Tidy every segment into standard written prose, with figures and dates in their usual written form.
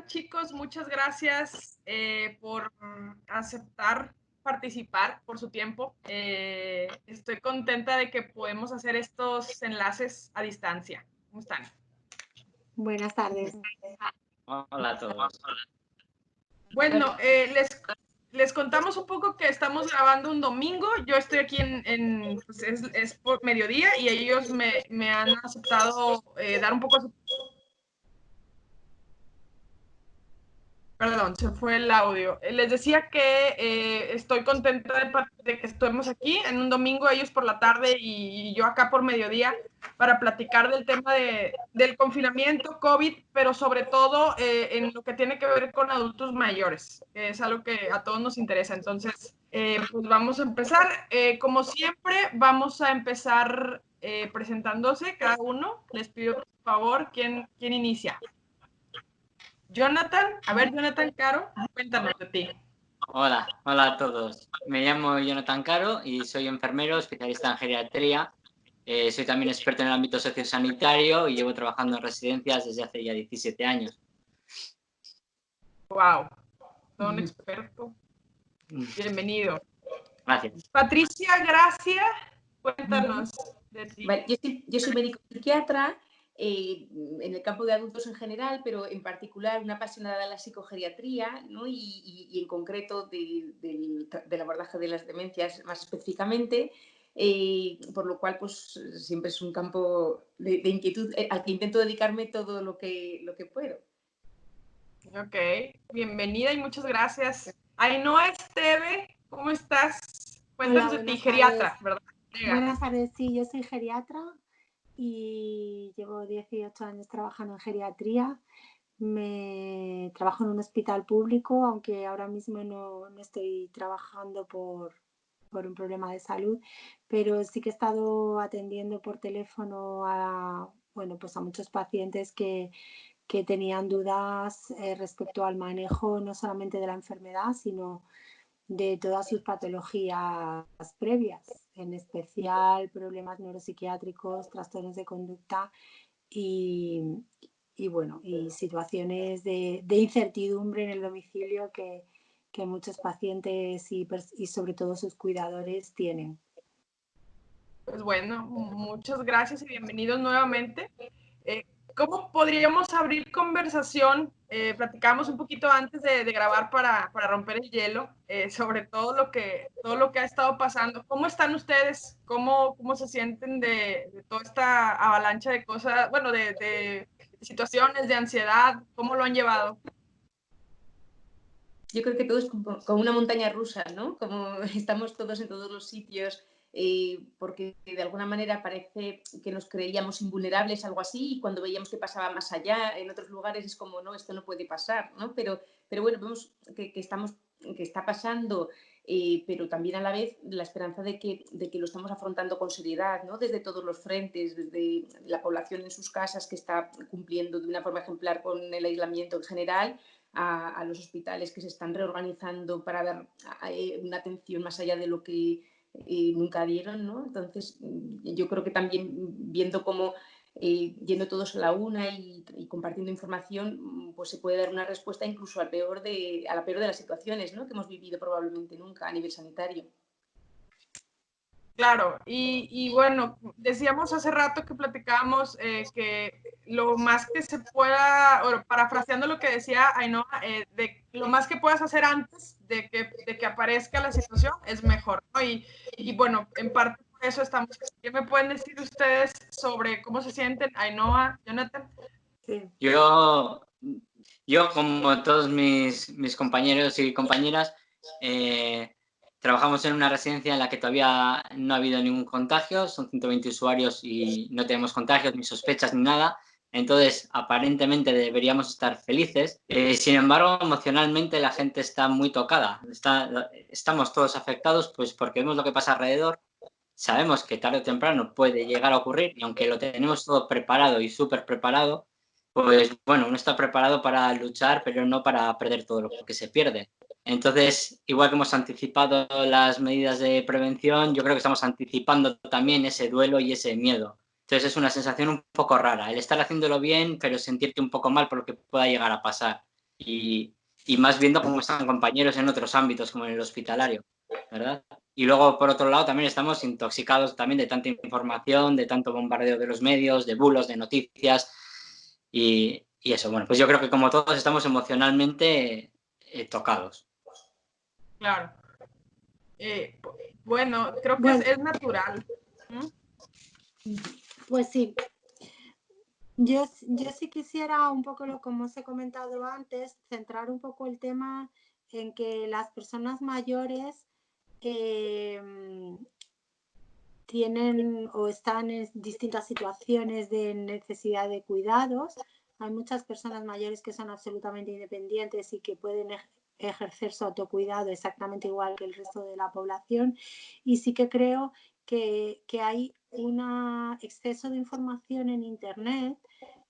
Chicos? Muchas gracias por aceptar participar, por su tiempo. Estoy contenta de que podemos hacer estos enlaces a distancia. ¿Cómo están? Buenas tardes. Hola a todos. Bueno, les contamos un poco que estamos grabando un domingo. Yo estoy aquí pues es por mediodía y ellos me han aceptado dar un poco de su... Perdón, se fue el audio. Les decía que estoy contenta de que estemos aquí en un domingo, ellos por la tarde y yo acá por mediodía, para platicar del tema del confinamiento, COVID, pero sobre todo en lo que tiene que ver con adultos mayores, que es algo que a todos nos interesa. Entonces, pues vamos a empezar. Como siempre, vamos a empezar presentándose cada uno. Les pido, por favor, ¿quién inicia? Jonathan, a ver, Jonathan Caro, cuéntanos de ti. Hola a todos. Me llamo Jonathan Caro y soy enfermero, especialista en geriatría. Soy también experto en el ámbito sociosanitario y llevo trabajando en residencias desde hace ya 17 años. Wow, todo un experto. Bienvenido. Gracias. Patricia Gracia, cuéntanos de ti. Vale, yo soy médico psiquiatra en el campo de adultos en general, pero en particular una apasionada de la psicogeriatría, ¿no? y en concreto del abordaje de las demencias más específicamente, por lo cual pues siempre es un campo de inquietud al que intento dedicarme todo lo que puedo. Ok, bienvenida y muchas gracias. Ainhoa Esteve, ¿cómo estás? Cuéntanos de ti, geriatra, ¿verdad? Buenas tardes, sí, yo soy geriatra y llevo 18 años trabajando en geriatría. Trabajo en un hospital público, aunque ahora mismo no estoy trabajando por un problema de salud, pero sí que he estado atendiendo por teléfono a muchos pacientes que tenían dudas respecto al manejo no solamente de la enfermedad, sino de todas sus patologías previas, en especial problemas neuropsiquiátricos, trastornos de conducta y situaciones de incertidumbre en el domicilio que muchos pacientes y sobre todo sus cuidadores tienen. Pues bueno, muchas gracias y bienvenidos nuevamente. ¿Cómo podríamos abrir conversación? Platicamos un poquito antes de grabar para romper el hielo sobre todo lo que ha estado pasando. ¿Cómo están ustedes? ¿Cómo se sienten de toda esta avalancha de cosas, bueno, de situaciones, de ansiedad? ¿Cómo lo han llevado? Yo creo que todo es como una montaña rusa, ¿no? Como estamos todos en todos los sitios, porque de alguna manera parece que nos creíamos invulnerables, algo así, y cuando veíamos que pasaba más allá, en otros lugares es como, no, esto no puede pasar, ¿no? Pero bueno, vemos que está pasando, pero también a la vez la esperanza de que lo estamos afrontando con seriedad, ¿no? Desde todos los frentes, desde la población en sus casas que está cumpliendo de una forma ejemplar con el aislamiento en general, a los hospitales que se están reorganizando para dar una atención más allá de lo que nunca dieron, ¿no? Entonces, yo creo que también viendo cómo yendo todos a la una y compartiendo información, pues se puede dar una respuesta incluso a la peor de las situaciones, ¿no? Que hemos vivido probablemente nunca a nivel sanitario. Claro, y bueno, decíamos hace rato que platicábamos que lo más que se pueda, o parafraseando lo que decía Ainhoa, de lo más que puedas hacer antes de que aparezca la situación es mejor, ¿no? Y bueno, en parte por eso estamos. ¿Qué me pueden decir ustedes sobre cómo se sienten, Ainhoa, Jonathan? Sí. Yo como todos mis compañeros y compañeras, trabajamos en una residencia en la que todavía no ha habido ningún contagio, son 120 usuarios y no tenemos contagios, ni sospechas, ni nada. Entonces, aparentemente deberíamos estar felices. Sin embargo, emocionalmente la gente está muy tocada. Estamos todos afectados pues porque vemos lo que pasa alrededor. Sabemos que tarde o temprano puede llegar a ocurrir y aunque lo tenemos todo preparado y súper preparado, pues bueno, uno está preparado para luchar, pero no para perder todo lo que se pierde. Entonces, igual que hemos anticipado las medidas de prevención, yo creo que estamos anticipando también ese duelo y ese miedo. Entonces es una sensación un poco rara, el estar haciéndolo bien, pero sentirte un poco mal por lo que pueda llegar a pasar. y más viendo cómo están compañeros en otros ámbitos, como en el hospitalario, ¿verdad? Y luego, por otro lado, también estamos intoxicados también de tanta información, de tanto bombardeo de los medios, de bulos, de noticias y eso. Bueno, pues yo creo que como todos estamos emocionalmente tocados. Claro. Bueno, creo que es natural. Pues sí. Yo sí quisiera un poco, como os he comentado antes, centrar un poco el tema en que las personas mayores tienen o están en distintas situaciones de necesidad de cuidados. Hay muchas personas mayores que son absolutamente independientes y que pueden ejercer su autocuidado exactamente igual que el resto de la población. Y sí que creo que hay un exceso de información en Internet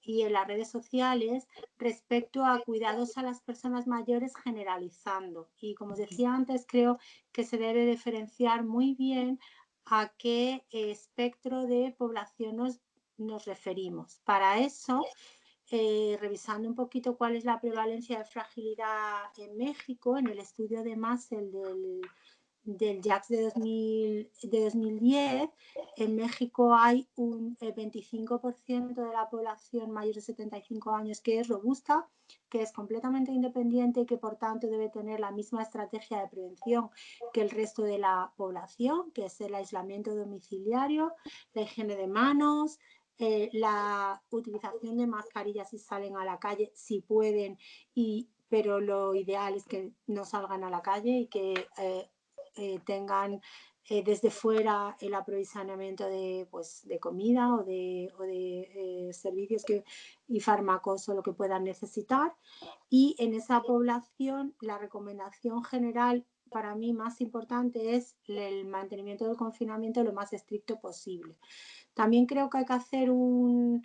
y en las redes sociales respecto a cuidados a las personas mayores generalizando. Y como os decía antes, creo que se debe diferenciar muy bien a qué espectro de población nos referimos. Para eso, revisando un poquito cuál es la prevalencia de fragilidad en México, en el estudio de Massel del JACS de 2010, en México hay un 25% de la población mayor de 75 años que es robusta, que es completamente independiente y que por tanto debe tener la misma estrategia de prevención que el resto de la población, que es el aislamiento domiciliario, la higiene de manos, la utilización de mascarillas si salen a la calle, si pueden, pero lo ideal es que no salgan a la calle y que tengan desde fuera el aprovisionamiento de comida o de servicios y fármacos o lo que puedan necesitar. Y en esa población la recomendación general para mí más importante es el mantenimiento del confinamiento lo más estricto posible. También creo que hay que hacer una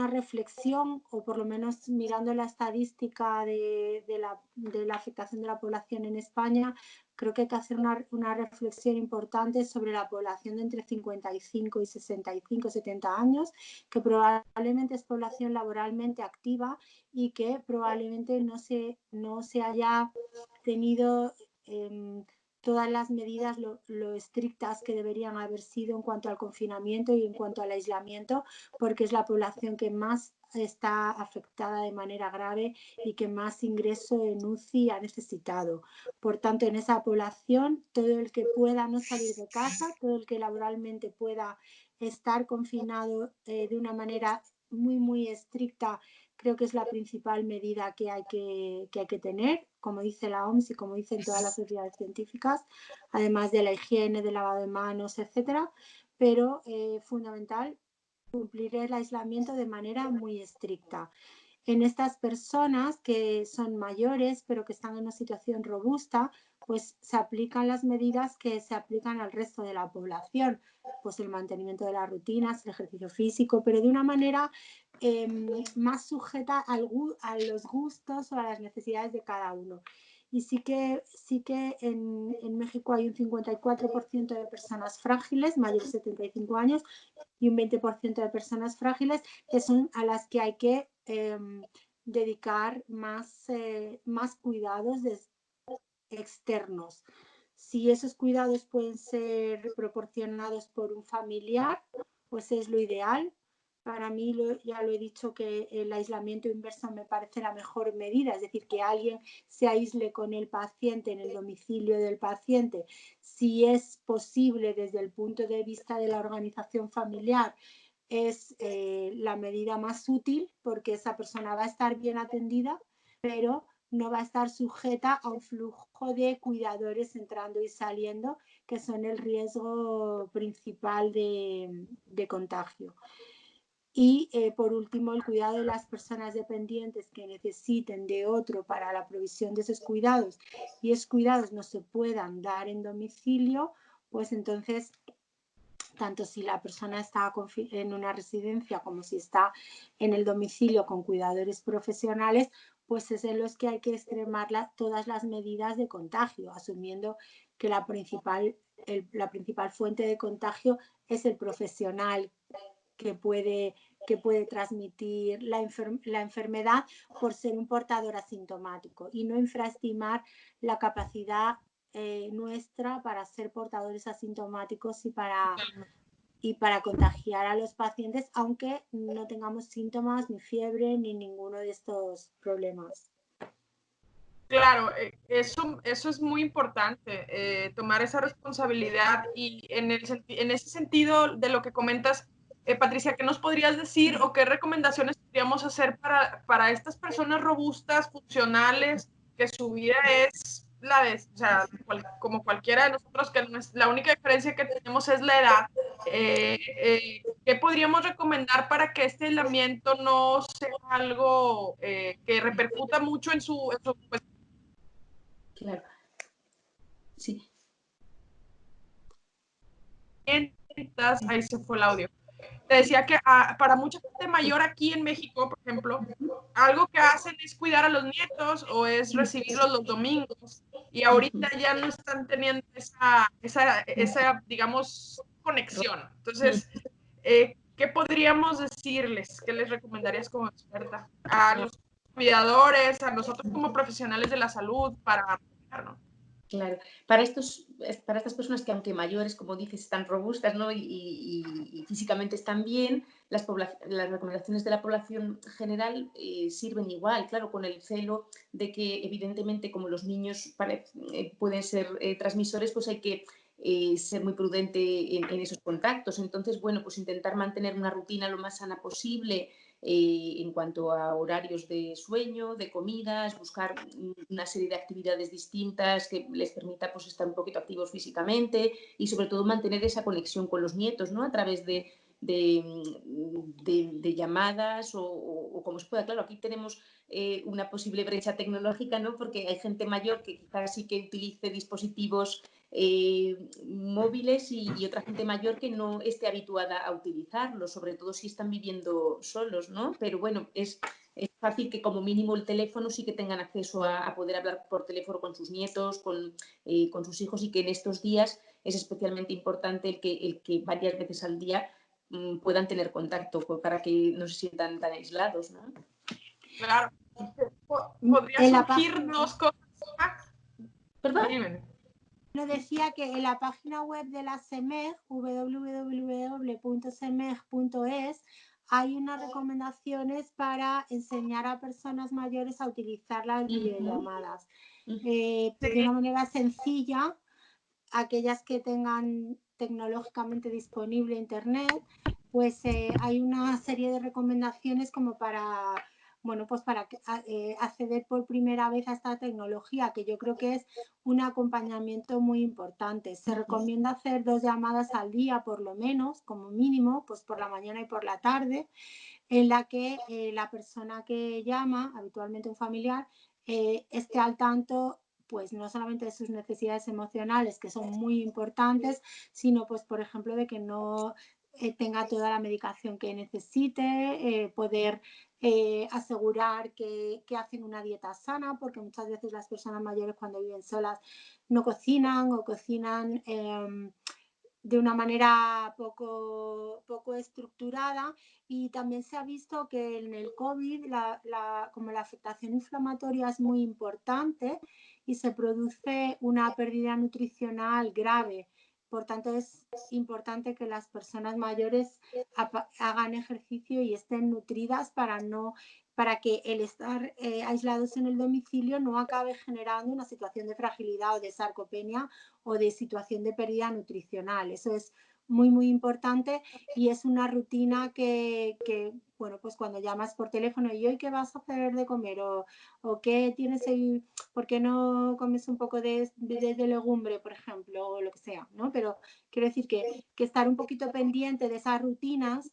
reflexión, o por lo menos mirando la estadística de la afectación de la población en España, creo que hay que hacer una reflexión importante sobre la población de entre 55 y 65, 70 años, que probablemente es población laboralmente activa y que probablemente no se haya tenido todas las medidas lo estrictas que deberían haber sido en cuanto al confinamiento y en cuanto al aislamiento, porque es la población que más está afectada de manera grave y que más ingreso en UCI ha necesitado. Por tanto, en esa población, todo el que pueda no salir de casa, todo el que laboralmente pueda estar confinado de una manera muy, muy estricta, creo que es la principal medida que hay que tener, como dice la OMS y como dicen todas las sociedades científicas, además de la higiene, del lavado de manos, etcétera, pero fundamental cumplir el aislamiento de manera muy estricta. En estas personas que son mayores pero que están en una situación robusta, pues se aplican las medidas que se aplican al resto de la población, pues el mantenimiento de las rutinas, el ejercicio físico, pero de una manera más sujeta a los gustos o a las necesidades de cada uno. Y sí que en México hay un 54% de personas frágiles, mayores de 75 años, y un 20% de personas frágiles, que son a las que hay que dedicar más cuidados externos. Si esos cuidados pueden ser proporcionados por un familiar, pues es lo ideal. Para mí, ya lo he dicho, que el aislamiento inverso me parece la mejor medida, es decir, que alguien se aísle con el paciente en el domicilio del paciente, si es posible desde el punto de vista de la organización familiar, es la medida más útil porque esa persona va a estar bien atendida, pero no va a estar sujeta a un flujo de cuidadores entrando y saliendo, que son el riesgo principal de contagio. Y por último, el cuidado de las personas dependientes que necesiten de otro para la provisión de esos cuidados y esos cuidados no se puedan dar en domicilio, pues entonces, tanto si la persona está en una residencia como si está en el domicilio con cuidadores profesionales, pues es en los que hay que extremar todas las medidas de contagio, asumiendo que la principal fuente de contagio es el profesional que puede transmitir la enfermedad por ser un portador asintomático, y no infraestimar la capacidad nuestra para ser portadores asintomáticos y para contagiar a los pacientes, aunque no tengamos síntomas, ni fiebre, ni ninguno de estos problemas. Claro, eso es muy importante, tomar esa responsabilidad, y en ese sentido de lo que comentas, Patricia, ¿qué nos podrías decir o qué recomendaciones podríamos hacer para estas personas robustas, funcionales, que su vida es la de, o sea, como cualquiera de nosotros, que la única diferencia que tenemos es la edad? ¿Qué podríamos recomendar para que este aislamiento no sea algo que repercuta mucho en su pues, Claro. Sí. ahí se fue el audio. Te decía que para mucha gente mayor aquí en México, por ejemplo, algo que hacen es cuidar a los nietos o es recibirlos los domingos, y ahorita ya no están teniendo esa digamos, conexión. Entonces, ¿qué podríamos decirles? ¿Qué les recomendarías como experta a los cuidadores, a nosotros como profesionales de la salud para apoyarnos? Claro, para estas personas que, aunque mayores, como dices, están robustas, ¿no? y físicamente están bien, las recomendaciones de la población general sirven igual, claro, con el celo de que, evidentemente, como los niños pueden ser transmisores, pues hay que ser muy prudente en esos contactos. Entonces, bueno, pues intentar mantener una rutina lo más sana posible, en cuanto a horarios de sueño, de comidas, buscar una serie de actividades distintas que les permita, pues, estar un poquito activos físicamente, y sobre todo mantener esa conexión con los nietos, ¿no? A través de llamadas o como se pueda. Claro, aquí tenemos una posible brecha tecnológica, ¿no? Porque hay gente mayor que quizás sí que utilice dispositivos móviles, y otra gente mayor que no esté habituada a utilizarlos, sobre todo si están viviendo solos, ¿no? Pero bueno, es fácil que como mínimo el teléfono sí que tengan acceso a poder hablar por teléfono con sus nietos, con sus hijos, y que en estos días es especialmente importante el que varias veces al día puedan tener contacto, para que no se sientan tan aislados, ¿no? Claro. Podría surgir dos cosas. ¿Perdón? Dime. Lo decía que en la página web de la CEMEG, www.cemeg.es, hay unas recomendaciones para enseñar a personas mayores a utilizar las videollamadas de una manera sencilla. Aquellas que tengan tecnológicamente disponible internet, pues hay una serie de recomendaciones como para, bueno, pues para acceder por primera vez a esta tecnología, que yo creo que es un acompañamiento muy importante. Se recomienda hacer 2 llamadas al día por lo menos, como mínimo, pues por la mañana y por la tarde, en la que la persona que llama, habitualmente un familiar, esté al tanto, pues no solamente de sus necesidades emocionales, que son muy importantes, sino pues por ejemplo de que no tenga toda la medicación que necesite, poder asegurar que hacen una dieta sana, porque muchas veces las personas mayores, cuando viven solas, no cocinan o cocinan de una manera poco estructurada. Y también se ha visto que en el COVID como la afectación inflamatoria es muy importante y se produce una pérdida nutricional grave. Por tanto, es importante que las personas mayores hagan ejercicio y estén nutridas para que el estar aislados en el domicilio no acabe generando una situación de fragilidad o de sarcopenia o de situación de pérdida nutricional. Eso es muy, muy importante, y es una rutina que bueno, pues cuando llamas por teléfono, ¿y hoy qué vas a hacer de comer? ¿O qué tienes ahí? ¿Por qué no comes un poco de legumbre, por ejemplo? O lo que sea, ¿no? Pero quiero decir que estar un poquito pendiente de esas rutinas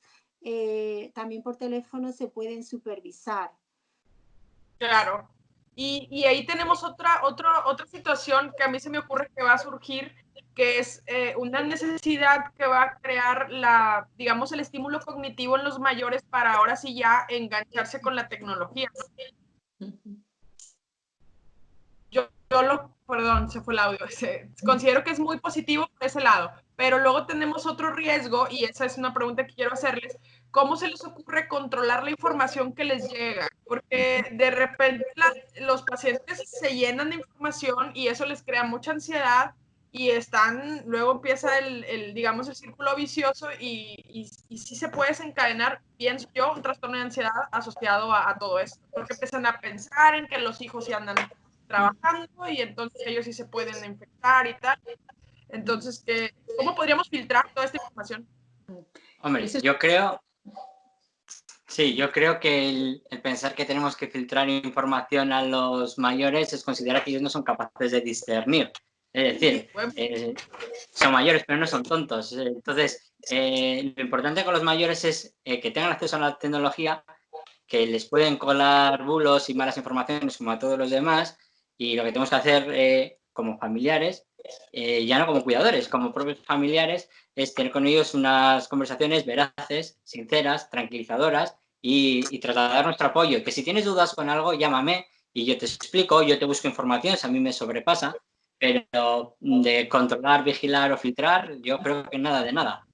también por teléfono se pueden supervisar. Claro. Y ahí tenemos otra situación que a mí se me ocurre que va a surgir, que es una necesidad que va a crear digamos, el estímulo cognitivo en los mayores para ahora sí ya engancharse con la tecnología. Perdón, se fue el audio. Considero que es muy positivo por ese lado, Pero luego tenemos otro riesgo, y esa es una pregunta que quiero hacerles. ¿Cómo se les ocurre controlar la información que les llega? Porque de repente los pacientes se llenan de información y eso les crea mucha ansiedad y luego empieza digamos, el círculo vicioso y sí se puede desencadenar, pienso yo, un trastorno de ansiedad asociado a todo esto. Porque empiezan a pensar en que los hijos sí andan trabajando y entonces ellos sí se pueden infectar y tal. Entonces, ¿cómo podríamos filtrar toda esta información? Hombre, yo creo que el pensar que tenemos que filtrar información a los mayores es considerar que ellos no son capaces de discernir. Es decir, son mayores, pero no son tontos. Entonces, lo importante con los mayores es que tengan acceso a la tecnología, que les pueden colar bulos y malas informaciones como a todos los demás, y lo que tenemos que hacer como familiares, ya no como cuidadores, como propios familiares, es tener con ellos unas conversaciones veraces, sinceras, tranquilizadoras y trasladar nuestro apoyo. Que si tienes dudas con algo, llámame y yo te explico, yo te busco informaciones, a mí me sobrepasa, pero de controlar, vigilar o filtrar, yo creo que nada de nada.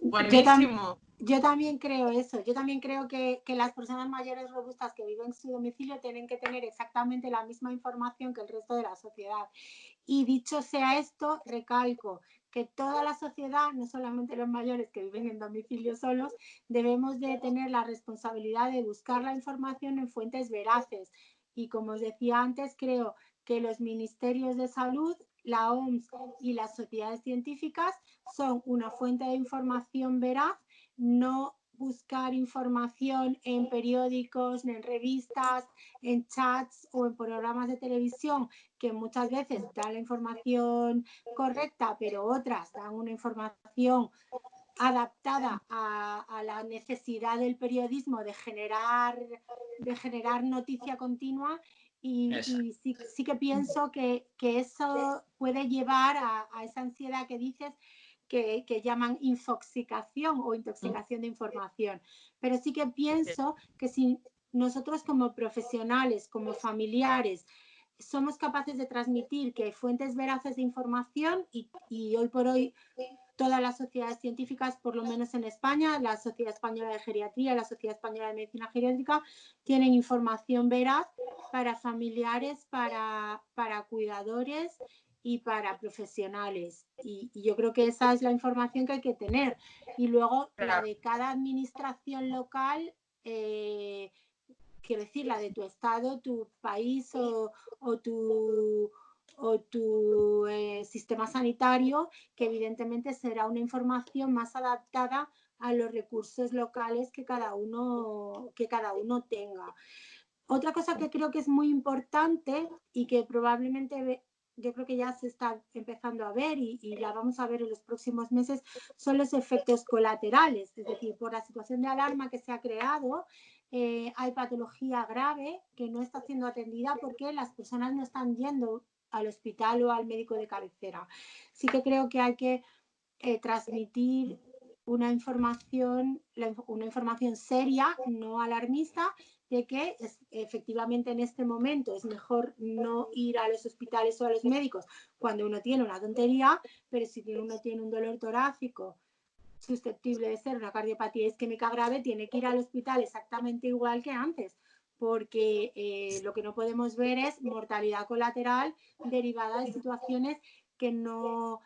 Buenísimo. Yo también creo eso. Yo también creo que las personas mayores robustas que viven en su domicilio tienen que tener exactamente la misma información que el resto de la sociedad. Y dicho sea esto, recalco que toda la sociedad, no solamente los mayores que viven en domicilio solos, debemos de tener la responsabilidad de buscar la información en fuentes veraces. Y como os decía antes, creo que los ministerios de salud, la OMS y las sociedades científicas son una fuente de información veraz, no buscar información en periódicos, en revistas, en chats o en programas de televisión que muchas veces dan la información correcta, pero otras dan una información adaptada a la necesidad del periodismo de generar noticia continua y sí que pienso que eso puede llevar a esa ansiedad que dices que llaman infoxicación o intoxicación de información. Pero sí que pienso que si nosotros como profesionales, como familiares, somos capaces de transmitir que hay fuentes veraces de información y hoy por hoy todas las sociedades científicas, por lo menos en España, la Sociedad Española de Geriatría, la Sociedad Española de Medicina Geriátrica, tienen información veraz para familiares, para cuidadores y para profesionales. Y yo creo que esa es la información que hay que tener. Y luego la de cada administración local, quiero decir, la de tu estado, tu país o tu sistema sanitario, que evidentemente será una información más adaptada a los recursos locales que cada uno tenga. Otra cosa que creo que es muy importante y que probablemente yo creo que ya se está empezando a ver y la vamos a ver en los próximos meses, son los efectos colaterales. Es decir, por la situación de alarma que se ha creado, hay patología grave que no está siendo atendida porque las personas no están yendo al hospital o al médico de cabecera. Sí que creo que hay que transmitir una información seria, no alarmista, de que efectivamente en este momento es mejor no ir a los hospitales o a los médicos cuando uno tiene una tontería, pero si uno tiene un dolor torácico susceptible de ser una cardiopatía isquémica grave, tiene que ir al hospital exactamente igual que antes, porque lo que no podemos ver es mortalidad colateral derivada de situaciones que no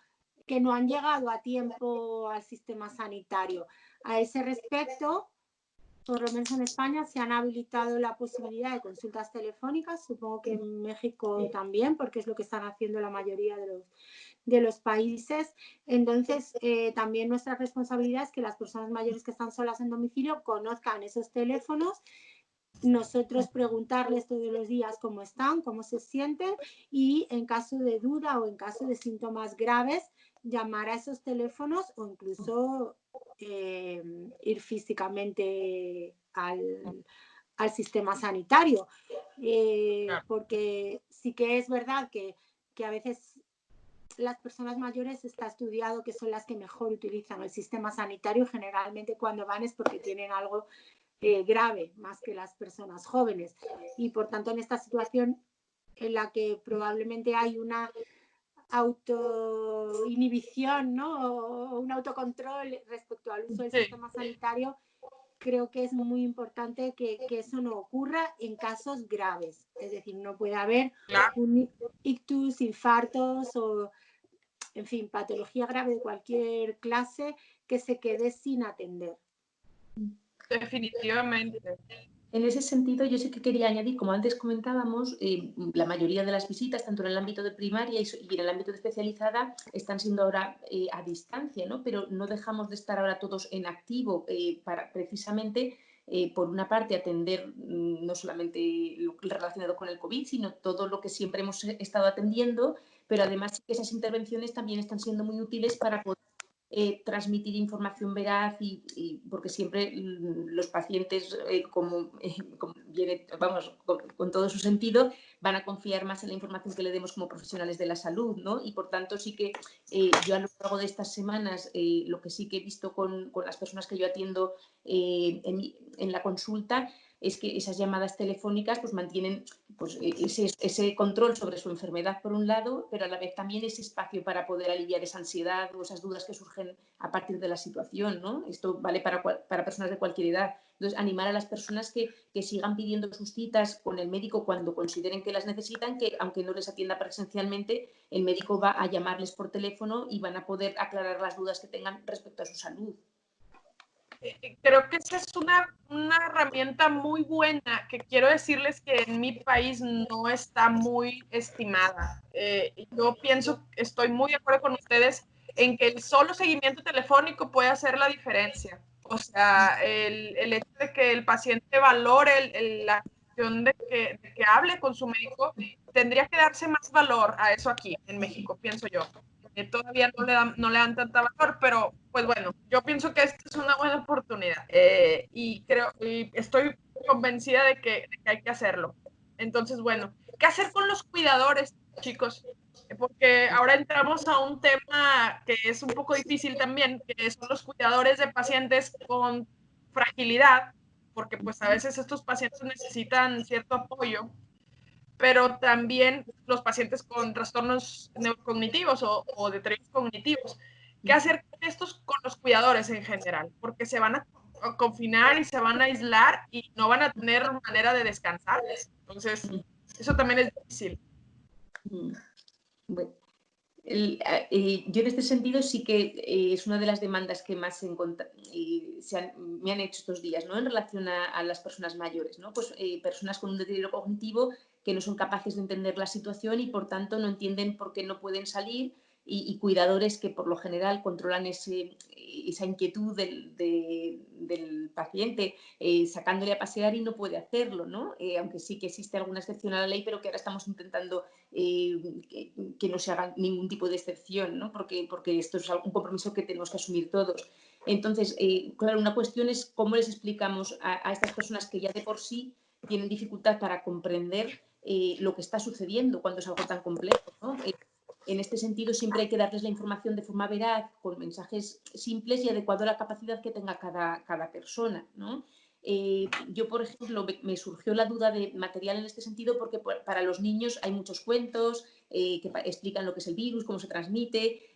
han llegado a tiempo al sistema sanitario. A ese respecto, por lo menos en España, se han habilitado la posibilidad de consultas telefónicas, supongo que en México también, porque es lo que están haciendo la mayoría de los países. Entonces, también nuestra responsabilidad es que las personas mayores que están solas en domicilio conozcan esos teléfonos, nosotros preguntarles todos los días cómo están, cómo se sienten y en caso de duda o en caso de síntomas graves, llamar a esos teléfonos o incluso ir físicamente al sistema sanitario. Porque sí que es verdad que a veces las personas mayores está estudiado que son las que mejor utilizan el sistema sanitario. Generalmente cuando van es porque tienen algo grave, más que las personas jóvenes. Y por tanto en esta situación en la que probablemente hay una autoinhibición, ¿no? O un autocontrol respecto al uso del sistema sanitario, creo que es muy importante que eso no ocurra en casos graves. Es decir, no puede haber un ictus, infartos o, en fin, patología grave de cualquier clase que se quede sin atender. Definitivamente. En ese sentido, yo sí que quería añadir, como antes comentábamos, la mayoría de las visitas, tanto en el ámbito de primaria y en el ámbito de especializada, están siendo ahora a distancia, ¿no? Pero no dejamos de estar ahora todos en activo para precisamente, por una parte, atender no solamente lo relacionado con el COVID, sino todo lo que siempre hemos estado atendiendo, pero además esas intervenciones también están siendo muy útiles para poder transmitir información veraz y porque siempre los pacientes, como viene, vamos, con todo su sentido, van a confiar más en la información que le demos como profesionales de la salud, ¿no? Y por tanto sí que yo a lo largo de estas semanas, lo que sí que he visto con las personas que yo atiendo en la consulta, es que esas llamadas telefónicas pues mantienen pues, ese control sobre su enfermedad por un lado, pero a la vez también ese espacio para poder aliviar esa ansiedad o esas dudas que surgen a partir de la situación, ¿no? Esto vale para personas de cualquier edad. Entonces, animar a las personas que sigan pidiendo sus citas con el médico cuando consideren que las necesitan, que aunque no les atienda presencialmente, el médico va a llamarles por teléfono y van a poder aclarar las dudas que tengan respecto a su salud. Creo que esa es una herramienta muy buena que quiero decirles que en mi país no está muy estimada. Yo pienso, estoy muy de acuerdo con ustedes en que el solo seguimiento telefónico puede hacer la diferencia. O sea, el hecho de que el paciente valore la cuestión de que hable con su médico, tendría que darse más valor a eso aquí en México, pienso yo. Todavía no le dan tanta valor, pero pues bueno, yo pienso que esta es una buena oportunidad y estoy convencida de que hay que hacerlo. Entonces, bueno, ¿qué hacer con los cuidadores, chicos? Porque ahora entramos a un tema que es un poco difícil también, que son los cuidadores de pacientes con fragilidad, porque pues a veces estos pacientes necesitan cierto apoyo, pero también los pacientes con trastornos neurocognitivos o deterioros cognitivos. ¿Qué hacer con estos, con los cuidadores en general? Porque se van a confinar y se van a aislar y no van a tener manera de descansar. Entonces, eso también es difícil. Bueno, yo en este sentido sí que es una de las demandas que más me han hecho estos días, ¿no? En relación a las personas mayores, ¿no? Pues personas con un deterioro cognitivo que no son capaces de entender la situación y por tanto no entienden por qué no pueden salir y cuidadores que por lo general controlan esa inquietud del paciente sacándole a pasear y no puede hacerlo, ¿no? Aunque sí que existe alguna excepción a la ley, pero que ahora estamos intentando que no se haga ningún tipo de excepción, ¿no? Porque esto es un compromiso que tenemos que asumir todos. Entonces, claro, una cuestión es cómo les explicamos a estas personas que ya de por sí tienen dificultad para comprender lo que está sucediendo cuando es algo tan complejo, ¿no? En este sentido, siempre hay que darles la información de forma veraz, con mensajes simples y adecuado a la capacidad que tenga cada persona, ¿no? Yo, por ejemplo, me surgió la duda de material en este sentido porque para los niños hay muchos cuentos que explican lo que es el virus, cómo se transmite.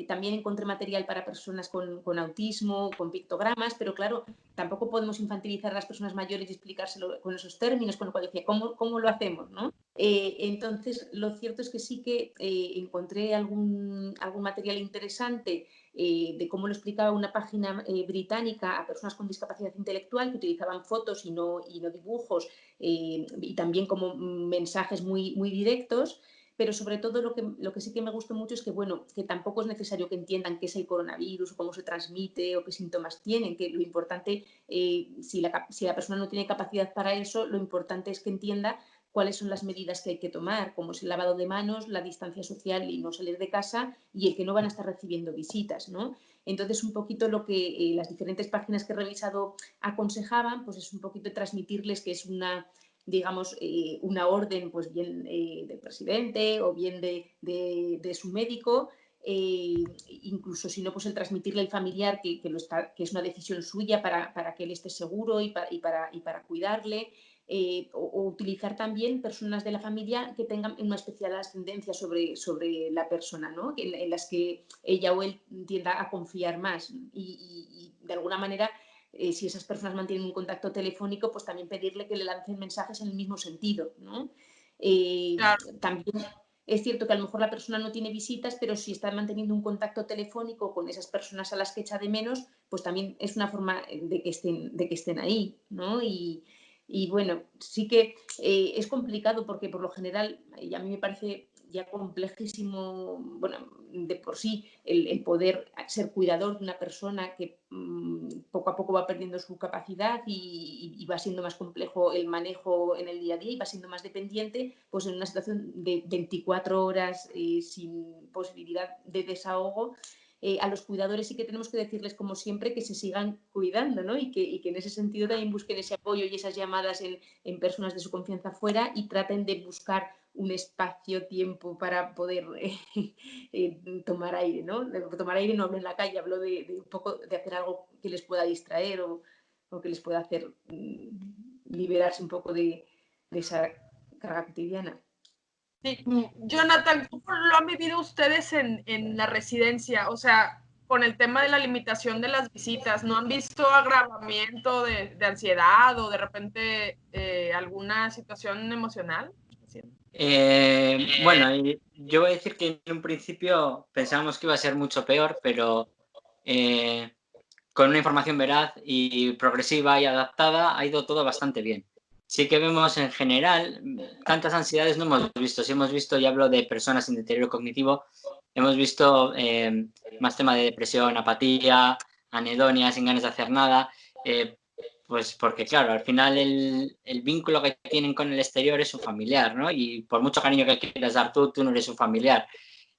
También encontré material para personas con autismo, con pictogramas, pero claro, tampoco podemos infantilizar a las personas mayores y explicárselo con esos términos, con lo cual decía, ¿cómo lo hacemos, ¿no? Entonces, lo cierto es que sí que encontré algún material interesante de cómo lo explicaba una página británica a personas con discapacidad intelectual que utilizaban fotos y no dibujos y también como mensajes muy, muy directos. Pero sobre todo lo que sí que me gustó mucho es que, bueno, que tampoco es necesario que entiendan qué es el coronavirus, o cómo se transmite o qué síntomas tienen, que lo importante, si la persona no tiene capacidad para eso, lo importante es que entienda cuáles son las medidas que hay que tomar, como es el lavado de manos, la distancia social y no salir de casa y el que no van a estar recibiendo visitas, ¿no? Entonces, un poquito lo que las diferentes páginas que he revisado aconsejaban, pues es un poquito transmitirles que es digamos, una orden, pues bien del presidente o bien de su médico, incluso si no, pues el transmitirle al familiar que es una decisión suya para que él esté seguro y para cuidarle. o utilizar también personas de la familia que tengan una especial ascendencia sobre la persona, ¿no? En las que ella o él tienda a confiar más y de alguna manera, si esas personas mantienen un contacto telefónico, pues también pedirle que le lancen mensajes en el mismo sentido, ¿no? Claro. También es cierto que a lo mejor la persona no tiene visitas, pero si está manteniendo un contacto telefónico con esas personas a las que echa de menos, pues también es una forma de que estén ahí, ¿no? Y bueno, sí que es complicado porque por lo general, y a mí me parece ya complejísimo, bueno, de por sí, el poder ser cuidador de una persona que poco a poco va perdiendo su capacidad y va siendo más complejo el manejo en el día a día y va siendo más dependiente, pues en una situación de 24 horas sin posibilidad de desahogo. A los cuidadores sí que tenemos que decirles, como siempre, que se sigan cuidando, ¿no? Y que en ese sentido también busquen ese apoyo y esas llamadas en personas de su confianza fuera y traten de buscar un espacio-tiempo para poder tomar aire, ¿no? Tomar aire no hablo en la calle, hablo de un poco de hacer algo que les pueda distraer o que les pueda hacer liberarse un poco de esa carga cotidiana. Sí. Jonathan, ¿cómo lo han vivido ustedes en la residencia? O sea, con el tema de la limitación de las visitas, ¿no han visto agravamiento de ansiedad o de repente alguna situación emocional? Bueno, yo voy a decir que en un principio pensábamos que iba a ser mucho peor, pero con una información veraz y progresiva y adaptada ha ido todo bastante bien. Sí que vemos en general, tantas ansiedades no hemos visto. Sí hemos visto, y hablo de personas en deterioro cognitivo, hemos visto más tema de depresión, apatía, anedonia, sin ganas de hacer nada, pues porque claro, al final el vínculo que tienen con el exterior es su familiar, ¿no? Y por mucho cariño que quieras dar tú no eres su familiar.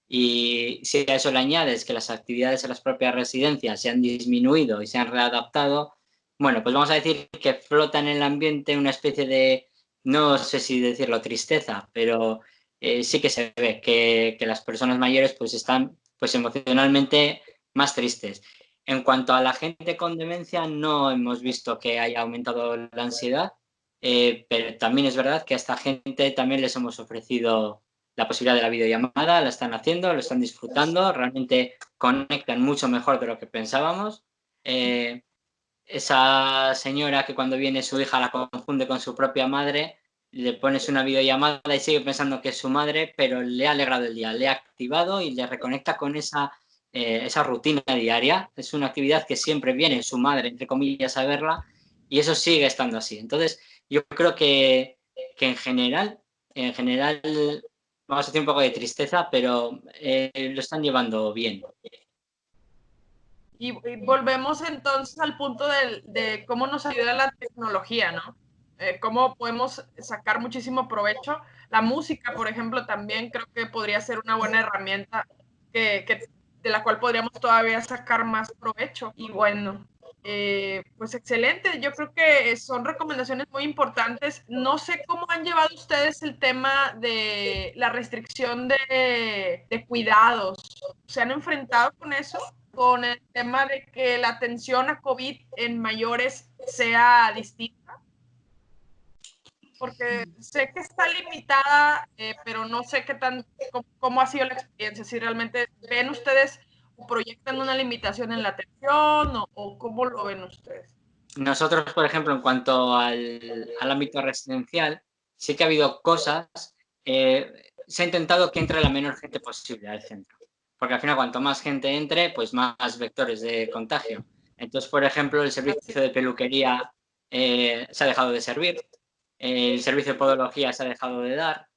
Y si a eso le añades que las actividades en las propias residencias se han disminuido y se han readaptado, bueno, pues vamos a decir que flota en el ambiente una especie de, no sé si decirlo tristeza, pero sí que se ve que las personas mayores pues están pues emocionalmente más tristes. En cuanto a la gente con demencia, no hemos visto que haya aumentado la ansiedad, pero también es verdad que a esta gente también les hemos ofrecido la posibilidad de la videollamada, la están haciendo, lo están disfrutando, realmente conectan mucho mejor de lo que pensábamos. Esa señora que cuando viene su hija la confunde con su propia madre, le pones una videollamada y sigue pensando que es su madre, pero le ha alegrado el día, le ha activado y le reconecta con esa rutina diaria. Es una actividad que siempre viene su madre, entre comillas, a verla y eso sigue estando así. Entonces, yo creo que en general, vamos a decir un poco de tristeza, pero lo están llevando bien. Y volvemos entonces al punto de cómo nos ayuda la tecnología, ¿no? Cómo podemos sacar muchísimo provecho. La música, por ejemplo, también creo que podría ser una buena herramienta de la cual podríamos todavía sacar más provecho. Y bueno, pues excelente. Yo creo que son recomendaciones muy importantes. No sé cómo han llevado ustedes el tema de la restricción de cuidados. ¿Se han enfrentado con eso? Con el tema de que la atención a COVID en mayores sea distinta? Porque sé que está limitada, pero no sé qué tan, cómo ha sido la experiencia, si realmente ven ustedes o proyectan una limitación en la atención o cómo lo ven ustedes. Nosotros, por ejemplo, en cuanto al ámbito residencial, sí que ha habido cosas, se ha intentado que entre la menor gente posible al centro, porque al final cuanto más gente entre, pues más vectores de contagio. Entonces, por ejemplo, el servicio de peluquería se ha dejado de servir, el servicio de podología se ha dejado de dar,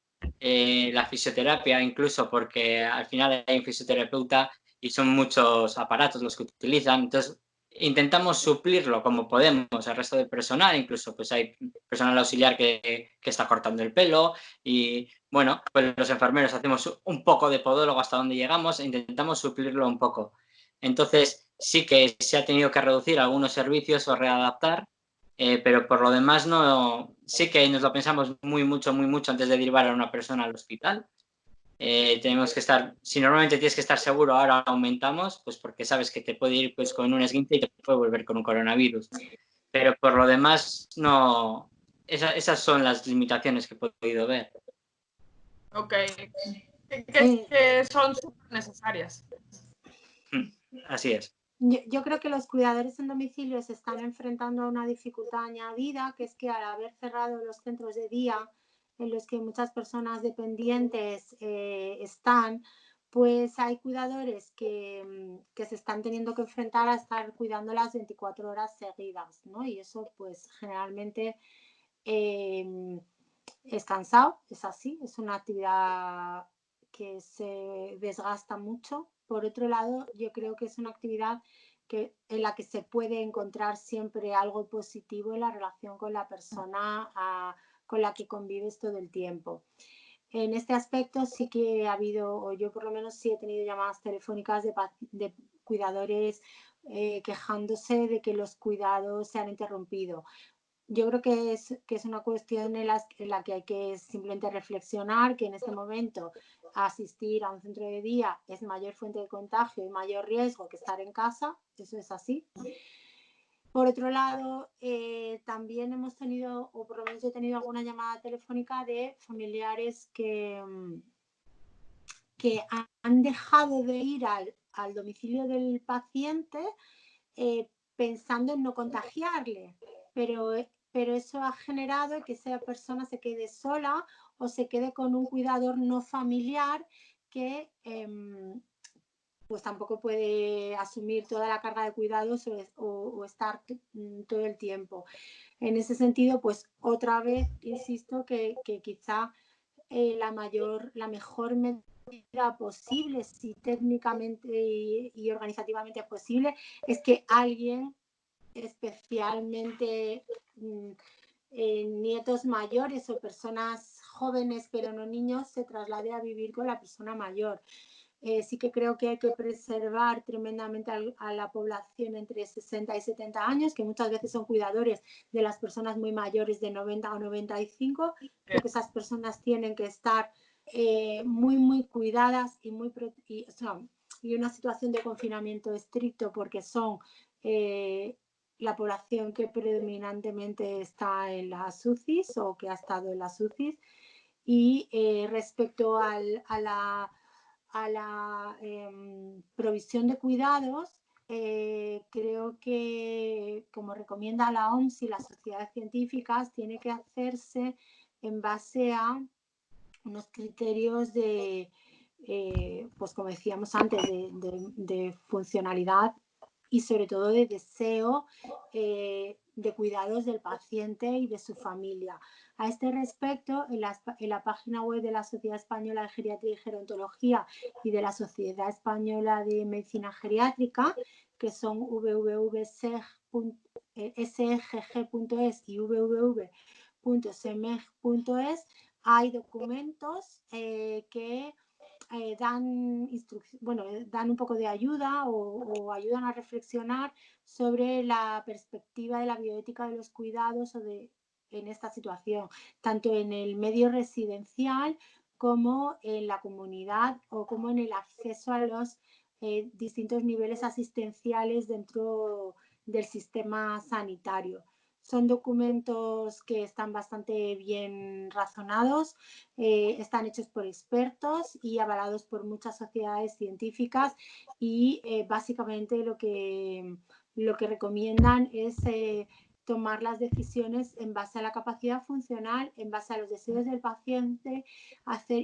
la fisioterapia incluso, porque al final hay un fisioterapeuta y son muchos aparatos los que utilizan, entonces intentamos suplirlo como podemos al resto del personal, incluso pues hay personal auxiliar que está cortando el pelo y bueno, pues los enfermeros hacemos un poco de podólogo hasta donde llegamos e intentamos suplirlo un poco. Entonces sí que se ha tenido que reducir algunos servicios o readaptar, pero por lo demás no, sí que nos lo pensamos muy mucho antes de derivar a una persona al hospital. Tenemos que estar, si normalmente tienes que estar seguro, ahora aumentamos, pues porque sabes que te puede ir pues con un esguince y te puede volver con un coronavirus. Pero por lo demás no, esas son las limitaciones que he podido ver. Ok. Que son súper necesarias. Así es. Yo creo que los cuidadores en domicilio se están enfrentando a una dificultad añadida, que es que al haber cerrado los centros de día en los que muchas personas dependientes están, pues hay cuidadores que se están teniendo que enfrentar a estar cuidando las 24 horas seguidas, ¿no? Y eso pues generalmente es cansado, es así, es una actividad que se desgasta mucho. Por otro lado, yo creo que es una actividad en la que se puede encontrar siempre algo positivo en la relación con la persona con la que convives todo el tiempo. En este aspecto sí que ha habido, o yo por lo menos sí he tenido llamadas telefónicas de cuidadores quejándose de que los cuidados se han interrumpido. Yo creo que es una cuestión en la que hay que simplemente reflexionar que en este momento asistir a un centro de día es mayor fuente de contagio y mayor riesgo que estar en casa, eso es así. Por otro lado, también hemos tenido, o por lo menos he tenido alguna llamada telefónica de familiares que han dejado de ir al domicilio del paciente pensando en no contagiarle, pero eso ha generado que esa persona se quede sola o se quede con un cuidador no familiar que pues tampoco puede asumir toda la carga de cuidados o estar todo el tiempo. En ese sentido, pues otra vez insisto que quizá la mejor medida posible, si técnicamente y organizativamente es posible, es que alguien, especialmente nietos mayores o personas jóvenes pero no niños, se traslade a vivir con la persona mayor. Sí que creo que hay que preservar tremendamente a la población entre 60 y 70 años, que muchas veces son cuidadores de las personas muy mayores de 90 o 95. Creo que esas personas tienen que estar muy cuidadas y una situación de confinamiento estricto porque son la población que predominantemente está en las UCIs o que ha estado en las UCIs. Y respecto a la provisión de cuidados, creo que, como recomienda la OMS y las sociedades científicas, tiene que hacerse en base a unos criterios pues como decíamos antes, de funcionalidad y sobre todo de deseo de cuidados del paciente y de su familia. A este respecto, en la página web de la Sociedad Española de Geriatría y Gerontología y de la Sociedad Española de Medicina Geriátrica, que son www.segg.es y www.semeg.es, hay documentos que dan un poco de ayuda o ayudan a reflexionar sobre la perspectiva de la bioética de los cuidados en esta situación, tanto en el medio residencial como en la comunidad o como en el acceso a los distintos niveles asistenciales dentro del sistema sanitario. Son documentos que están bastante bien razonados, están hechos por expertos y avalados por muchas sociedades científicas y básicamente lo que recomiendan es tomar las decisiones en base a la capacidad funcional, en base a los deseos del paciente,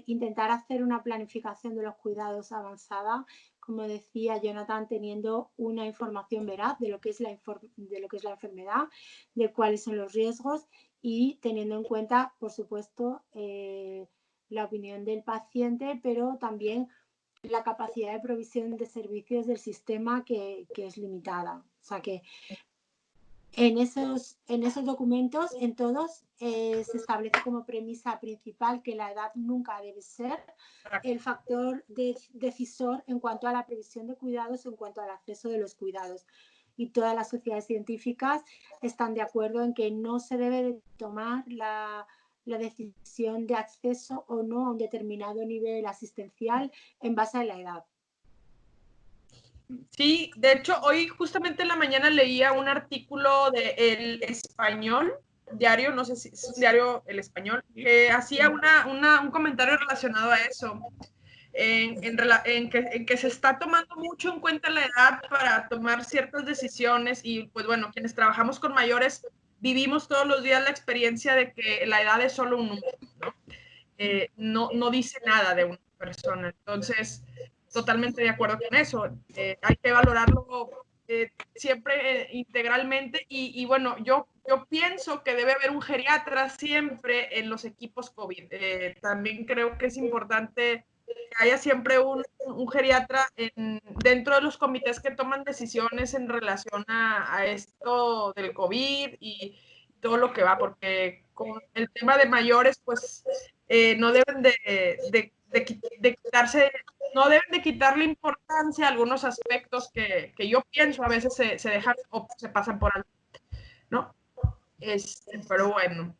intentar hacer una planificación de los cuidados avanzada, como decía Jonathan, teniendo una información veraz de lo que es la enfermedad, de cuáles son los riesgos y teniendo en cuenta, por supuesto, la opinión del paciente, pero también la capacidad de provisión de servicios del sistema que es limitada. O sea que en esos documentos, en todos, se establece como premisa principal que la edad nunca debe ser el factor decisor en cuanto a la previsión de cuidados, en cuanto al acceso de los cuidados. Y todas las sociedades científicas están de acuerdo en que no se debe de tomar la decisión de acceso o no a un determinado nivel asistencial en base a la edad. Sí, de hecho, hoy justamente en la mañana leía un artículo de El Español diario, no sé si es un diario El Español, que hacía un comentario relacionado a eso, en que se está tomando mucho en cuenta la edad para tomar ciertas decisiones y pues bueno, quienes trabajamos con mayores vivimos todos los días la experiencia de que la edad es solo un número, ¿no? No dice nada de una persona. Entonces, totalmente de acuerdo con eso. Hay que valorarlo siempre integralmente y bueno, yo pienso que debe haber un geriatra siempre en los equipos COVID. También creo que es importante que haya siempre un geriatra dentro de los comités que toman decisiones en relación a esto del COVID y todo lo que va, porque con el tema de mayores, pues no deben de quitarse, no deben de quitarle importancia a algunos aspectos que yo pienso a veces se dejan o se pasan por alto, ¿no? Pero bueno,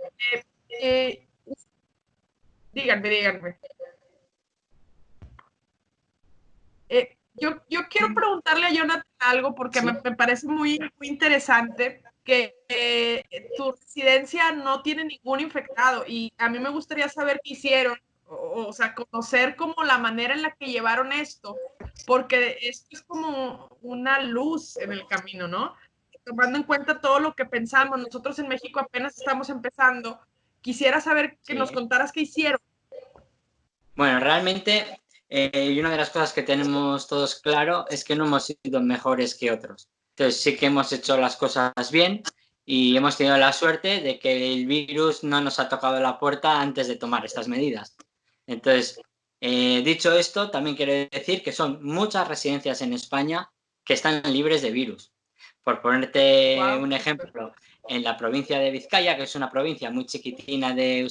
díganme. Yo quiero preguntarle a Jonathan algo porque ¿Sí? me parece muy interesante que tu residencia no tiene ningún infectado y a mí me gustaría saber qué hicieron, o sea, conocer como la manera en la que llevaron esto, porque esto es como una luz en el camino, ¿no? Tomando en cuenta todo lo que pensamos, nosotros en México apenas estamos empezando, quisiera saber que nos Sí. contaras qué hicieron. Bueno, realmente, y una de las cosas que tenemos todos claro es que no hemos sido mejores que otros. Entonces, sí que hemos hecho las cosas bien y hemos tenido la suerte de que el virus no nos ha tocado la puerta antes de tomar estas medidas. Entonces, dicho esto, también quiero decir que son muchas residencias en España que están libres de virus. Por ponerte un ejemplo, en la provincia de Vizcaya, que es una provincia muy chiquitina de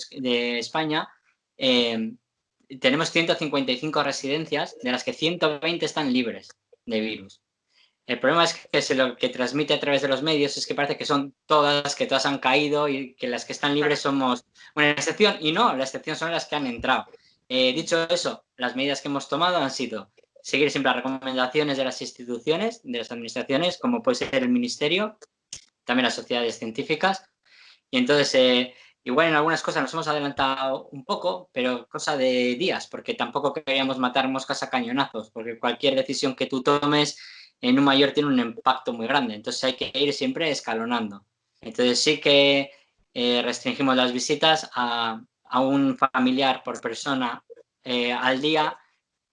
España, tenemos 155 residencias, de las que 120 están libres de virus. El problema es que lo que transmite a través de los medios es que parece que son todas, que todas han caído y que las que están libres somos una excepción. Y no, la excepción son las que han entrado. Dicho eso, las medidas que hemos tomado han sido seguir siempre las recomendaciones de las instituciones, de las administraciones, como puede ser el ministerio, también las sociedades científicas. Y entonces, igual en algunas cosas nos hemos adelantado un poco, pero cosa de días, porque tampoco queríamos matar moscas a cañonazos, porque cualquier decisión que tú tomes en un mayor tiene un impacto muy grande. Entonces hay que ir siempre escalonando. Entonces sí que restringimos las visitas a un familiar por persona al día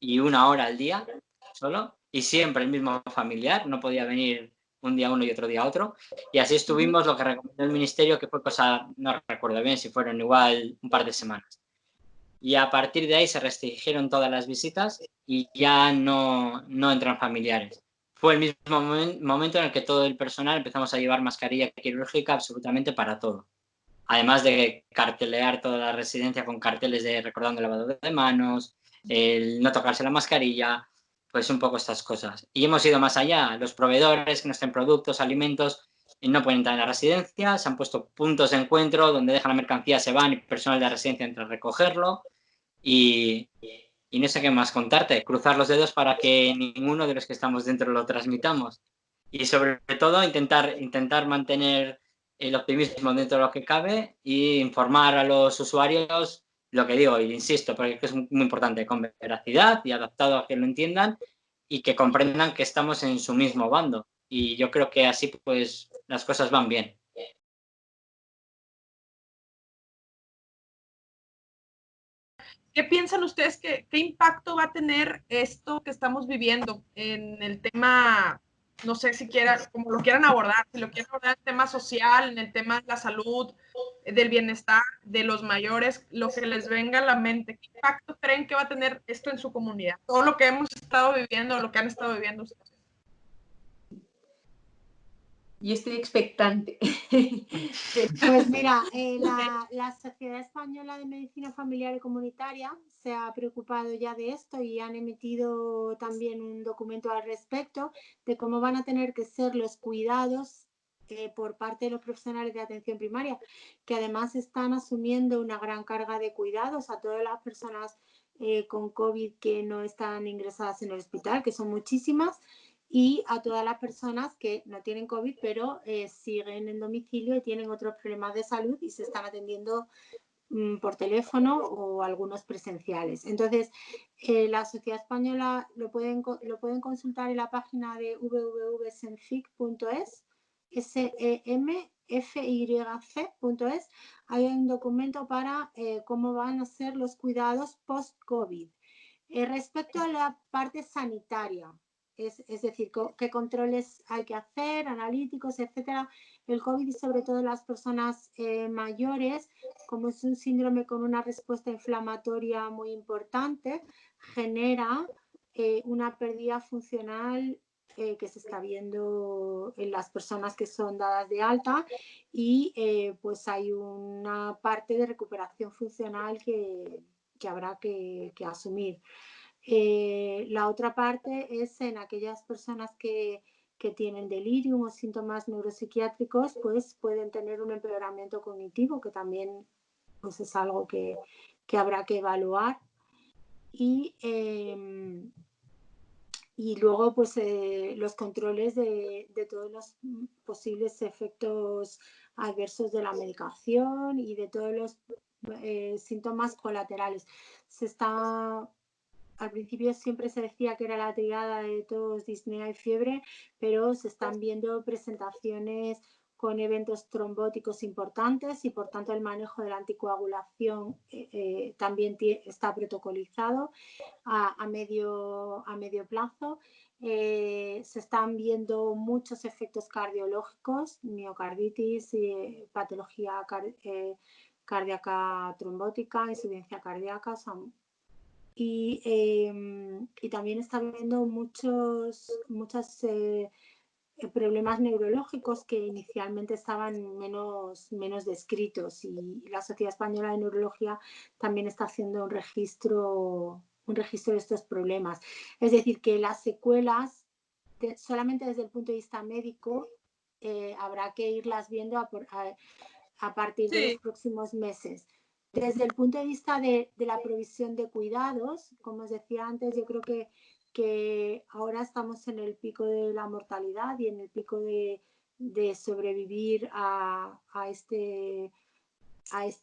y 1 hora al día solo, y siempre el mismo familiar, no podía venir un día uno y otro día otro, y así estuvimos lo que recomendó el ministerio, que fue cosa, no recuerdo bien si fueron igual un par de semanas. Y a partir de ahí se restringieron todas las visitas y ya no entran familiares. Fue el mismo momento en el que todo el personal empezamos a llevar mascarilla quirúrgica absolutamente para todo. Además de cartelear toda la residencia con carteles de recordando el lavado de manos, el no tocarse la mascarilla, pues un poco estas cosas. Y hemos ido más allá. Los proveedores que nos traen productos, alimentos, no pueden entrar en la residencia. Se han puesto puntos de encuentro donde dejan la mercancía, se van y personal de la residencia entra a recogerlo. Y no sé qué más contarte. Cruzar los dedos para que ninguno de los que estamos dentro lo transmitamos. Y sobre todo intentar mantener el optimismo dentro de lo que cabe e informar a los usuarios lo que digo, y insisto, porque es muy importante, con veracidad y adaptado a que lo entiendan y que comprendan que estamos en su mismo bando. Y yo creo que así pues las cosas van bien. ¿Qué piensan ustedes qué impacto va a tener esto que estamos viviendo en el tema, no sé si quieran, como lo quieran abordar, si lo quieren abordar en el tema social, en el tema de la salud, del bienestar de los mayores, lo que les venga a la mente? ¿Qué impacto creen que va a tener esto en su comunidad? Todo lo que hemos estado viviendo, lo que han estado viviendo ustedes. Yo estoy expectante. Pues mira, la Sociedad Española de Medicina Familiar y Comunitaria se ha preocupado ya de esto y han emitido también un documento al respecto de cómo van a tener que ser los cuidados por parte de los profesionales de atención primaria, que además están asumiendo una gran carga de cuidados a todas las personas con COVID que no están ingresadas en el hospital, que son muchísimas. y a todas las personas que no tienen COVID, pero siguen en domicilio y tienen otros problemas de salud y se están atendiendo por teléfono o algunos presenciales. Entonces, la Sociedad Española lo pueden consultar en la página de www.senfic.es, semfyc.es. Hay un documento para cómo van a ser los cuidados post-COVID. Respecto a la parte sanitaria, es decir, qué controles hay que hacer, analíticos, etcétera. El COVID y sobre todo las personas mayores, como es un síndrome con una respuesta inflamatoria muy importante, genera una pérdida funcional que se está viendo en las personas que son dadas de alta y pues hay una parte de recuperación funcional que habrá que asumir. La otra parte es en aquellas personas que tienen delirium o síntomas neuropsiquiátricos, pues pueden tener un empeoramiento cognitivo, que también pues, es algo que habrá que evaluar. Y luego pues los controles de todos los posibles efectos adversos de la medicación y de todos los síntomas colaterales. Al principio siempre se decía que era la triada de tos, disnea y fiebre, pero se están viendo presentaciones con eventos trombóticos importantes y por tanto el manejo de la anticoagulación también está protocolizado a medio plazo. Se están viendo muchos efectos cardiológicos, miocarditis, patología cardíaca trombótica, incidencia cardíaca, o sea, y también está viendo muchos problemas neurológicos que inicialmente estaban menos descritos, y la Sociedad Española de Neurología también está haciendo un registro de estos problemas. Es decir, que las secuelas, solamente desde el punto de vista médico, habrá que irlas viendo a partir de los próximos meses. Desde el punto de vista de la provisión de cuidados, como os decía antes, yo creo que ahora estamos en el pico de la mortalidad y en el pico de sobrevivir a este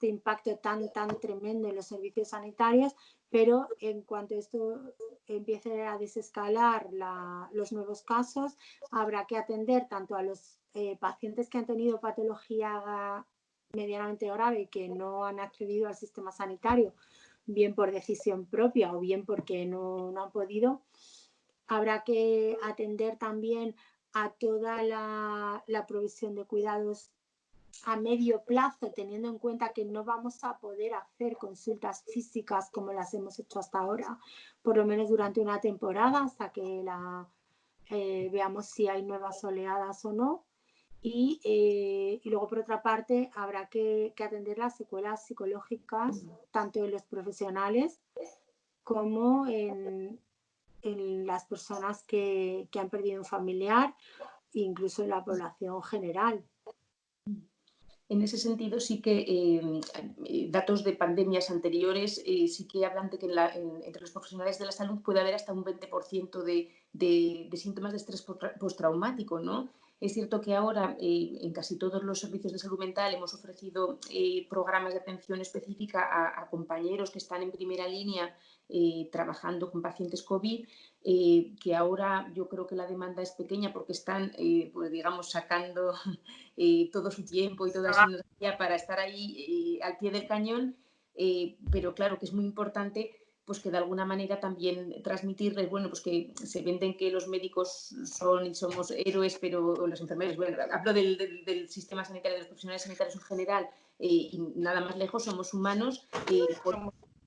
impacto tan tremendo en los servicios sanitarios, pero en cuanto esto empiece a desescalar los nuevos casos, habrá que atender tanto a los pacientes que han tenido patología medianamente grave que no han accedido al sistema sanitario, bien por decisión propia o bien porque no han podido. Habrá que atender también a toda la provisión de cuidados a medio plazo, teniendo en cuenta que no vamos a poder hacer consultas físicas como las hemos hecho hasta ahora, por lo menos durante una temporada, hasta que veamos si hay nuevas oleadas o no. Y luego, por otra parte, habrá que atender las secuelas psicológicas, tanto en los profesionales como en las personas que han perdido un familiar, incluso en la población general. En ese sentido, sí que datos de pandemias anteriores sí que hablan de que entre los profesionales de la salud puede haber hasta un 20% de síntomas de estrés postraumático, ¿no? Es cierto que ahora en casi todos los servicios de salud mental hemos ofrecido programas de atención específica a compañeros que están en primera línea trabajando con pacientes COVID, que ahora yo creo que la demanda es pequeña porque están, pues, digamos, sacando todo su tiempo y toda su energía para estar ahí al pie del cañón, pero claro que es muy importante pues que de alguna manera también transmitirles, bueno, pues que se venden que los médicos son y somos héroes, pero los enfermeros, bueno, hablo del sistema sanitario, de los profesionales sanitarios en general, y nada más lejos, somos humanos,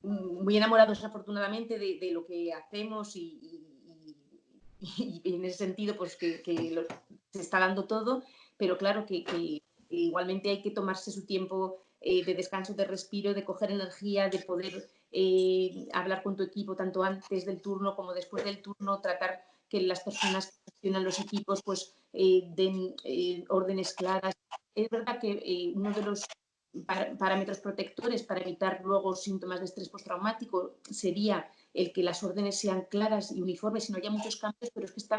muy enamorados afortunadamente de lo que hacemos y en ese sentido pues que se está dando todo, pero claro que igualmente hay que tomarse su tiempo de descanso, de respiro, de coger energía, de poder hablar con tu equipo tanto antes del turno como después del turno, tratar que las personas que gestionan los equipos pues den órdenes claras. Es verdad que uno de los parámetros protectores para evitar luego síntomas de estrés postraumático sería el que las órdenes sean claras y uniformes y no haya muchos cambios, pero es que esta